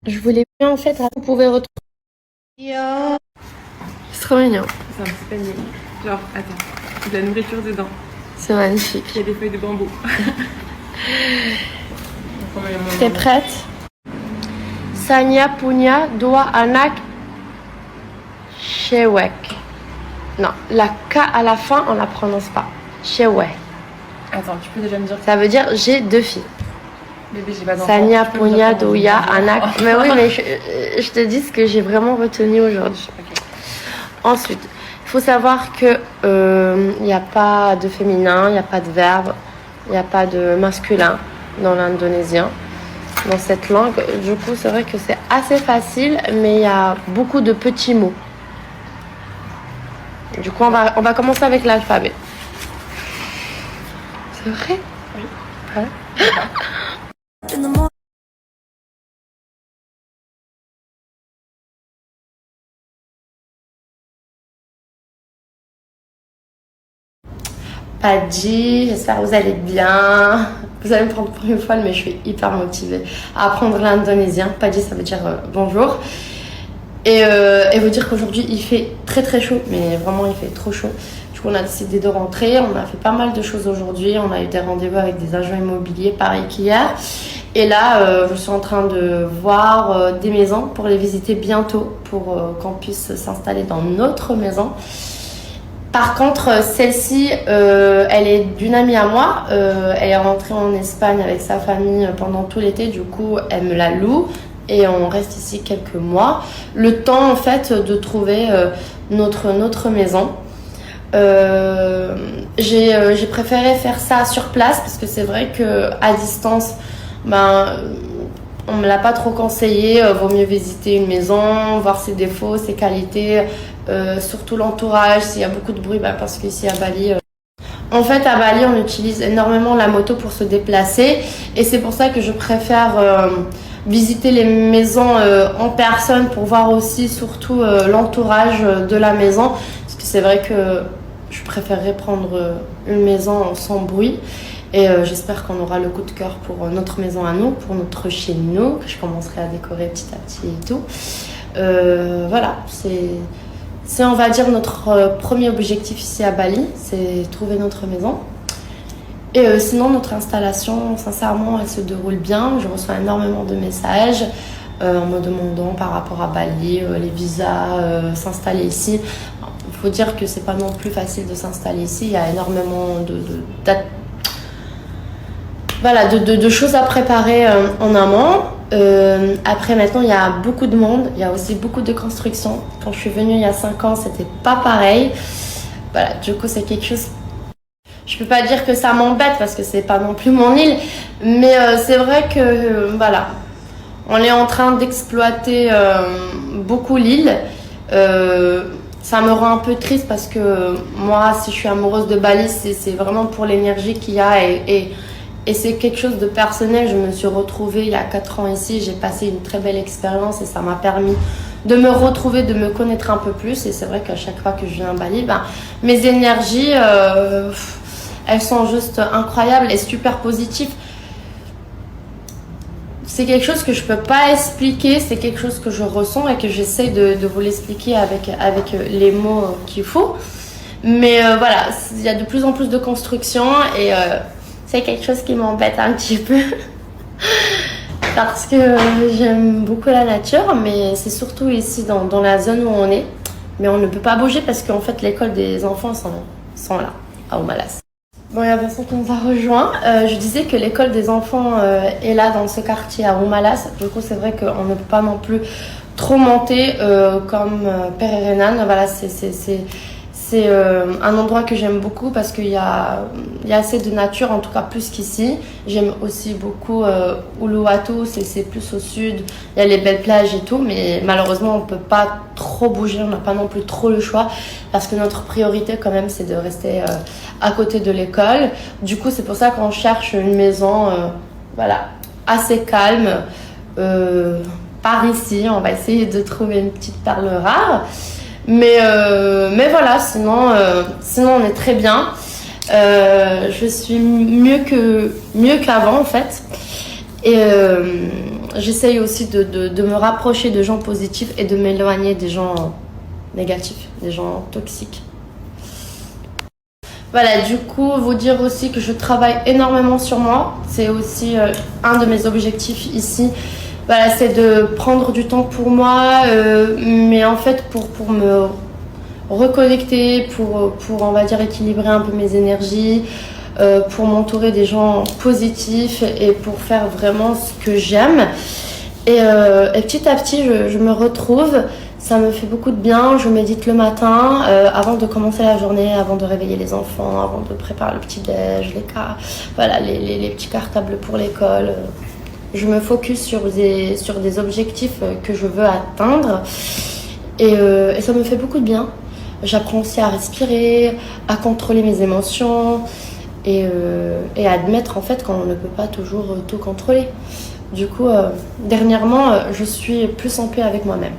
Je voulais bien en fait, vous pouvez retrouver. C'est trop mignon. C'est un petit panier. Genre, attends, il y a de la nourriture dedans. C'est magnifique. Il y a des feuilles de bambou. T'es prête? Sanya Punya Dua Anak Shewek. Non, la K à la fin, on la prononce pas. Shewek. Attends, tu peux déjà me dire Ça veut dire j'ai 2 filles. bébé, j'ai pas d'enfant. Sanya Punya Doya Anak. Mais oui, mais je te dis ce que j'ai vraiment retenu aujourd'hui. Okay. Ensuite, il faut savoir que il n'y a pas de féminin, il n'y a pas de verbe, il n'y a pas de masculin dans l'indonésien, dans cette langue. Du coup, c'est vrai que c'est assez facile, mais il y a beaucoup de petits mots. Du coup, on va commencer avec l'alphabet. C'est vrai? Oui. Ouais. Padji, j'espère que vous allez bien. Vous allez me prendre pour une folle, mais je suis hyper motivée à apprendre l'indonésien. Padji, ça veut dire bonjour. Et vous dire qu'aujourd'hui, il fait très très chaud, mais vraiment, il fait trop chaud. Du coup, on a décidé de rentrer. On a fait pas mal de choses aujourd'hui. On a eu des rendez-vous avec des agents immobiliers, pareil qu'hier. Et là, je suis en train de voir des maisons pour les visiter bientôt, pour qu'on puisse s'installer dans notre maison. Par contre, celle-ci, elle est d'une amie à moi. Elle est rentrée en Espagne avec sa famille pendant tout l'été. Du coup, elle me la loue et on reste ici quelques mois. Le temps, en fait, de trouver notre maison. J'ai préféré faire ça sur place parce que c'est vrai qu'à distance, on me l'a pas trop conseillé. Vaut mieux visiter une maison, voir ses défauts, ses qualités. Surtout l'entourage, s'il y a beaucoup de bruit, parce qu'ici à Bali, en fait à Bali on utilise énormément la moto pour se déplacer et c'est pour ça que je préfère visiter les maisons en personne pour voir aussi surtout l'entourage de la maison, parce que c'est vrai que je préférerais prendre une maison sans bruit. Et j'espère qu'on aura le coup de cœur pour notre maison à nous, pour notre chez nous, que je commencerai à décorer petit à petit et tout. Voilà, c'est, on va dire, notre premier objectif ici à Bali, c'est trouver notre maison. Et sinon, notre installation, sincèrement, elle se déroule bien. Je reçois énormément de messages en me demandant par rapport à Bali, les visas, s'installer ici. Il faut dire que c'est pas non plus facile de s'installer ici. Il y a énormément de choses à préparer en amont. Après, maintenant, il y a beaucoup de monde. Il y a aussi beaucoup de construction. Quand je suis venue il y a 5 ans, c'était pas pareil. Voilà, du coup, c'est quelque chose. Je peux pas dire que ça m'embête parce que c'est pas non plus mon île. Mais c'est vrai que, voilà, on est en train d'exploiter beaucoup l'île. Ça me rend un peu triste parce que moi, si je suis amoureuse de Bali, c'est vraiment pour l'énergie qu'il y a et c'est quelque chose de personnel. Je me suis retrouvée il y a 4 ans ici. J'ai passé une très belle expérience et ça m'a permis de me retrouver, de me connaître un peu plus. Et c'est vrai qu'à chaque fois que je viens à Bali, mes énergies, elles sont juste incroyables et super positives. C'est quelque chose que je peux pas expliquer. C'est quelque chose que je ressens et que j'essaie de vous l'expliquer avec les mots qu'il faut. Mais voilà, il y a de plus en plus de construction et c'est quelque chose qui m'embête un petit peu parce que j'aime beaucoup la nature, mais c'est surtout ici dans la zone où on est. Mais on ne peut pas bouger parce qu'en fait l'école des enfants sont là, à Humalas. Bon, il y a Vincent qui nous a rejoint. Je disais que l'école des enfants est là dans ce quartier à Humalas. Du coup, c'est vrai qu'on ne peut pas non plus trop monter comme Pererenan. Voilà, c'est un endroit que j'aime beaucoup parce qu'il y a assez de nature, en tout cas plus qu'ici. J'aime aussi beaucoup Uluwatu, c'est plus au sud. Il y a les belles plages et tout, mais malheureusement, on ne peut pas trop bouger. On n'a pas non plus trop le choix parce que notre priorité, quand même, c'est de rester à côté de l'école. Du coup, c'est pour ça qu'on cherche une maison voilà, assez calme. Par ici, on va essayer de trouver une petite perle rare. Mais voilà, sinon on est très bien. Je suis mieux qu'avant en fait. Et j'essaye aussi de me rapprocher de gens positifs et de m'éloigner des gens négatifs, des gens toxiques. Voilà, du coup, vous dire aussi que je travaille énormément sur moi. C'est aussi un de mes objectifs ici. Voilà, c'est de prendre du temps pour moi, mais en fait pour me reconnecter, pour on va dire équilibrer un peu mes énergies, pour m'entourer des gens positifs et pour faire vraiment ce que j'aime. Et petit à petit, je me retrouve. Ça me fait beaucoup de bien. Je médite le matin avant de commencer la journée, avant de réveiller les enfants, avant de préparer le petit-déj, les petits cartables pour l'école. Je me focus sur des objectifs que je veux atteindre et ça me fait beaucoup de bien. J'apprends aussi à respirer, à contrôler mes émotions et à admettre en fait qu'on ne peut pas toujours tout contrôler. Du coup, dernièrement, je suis plus en paix avec moi-même.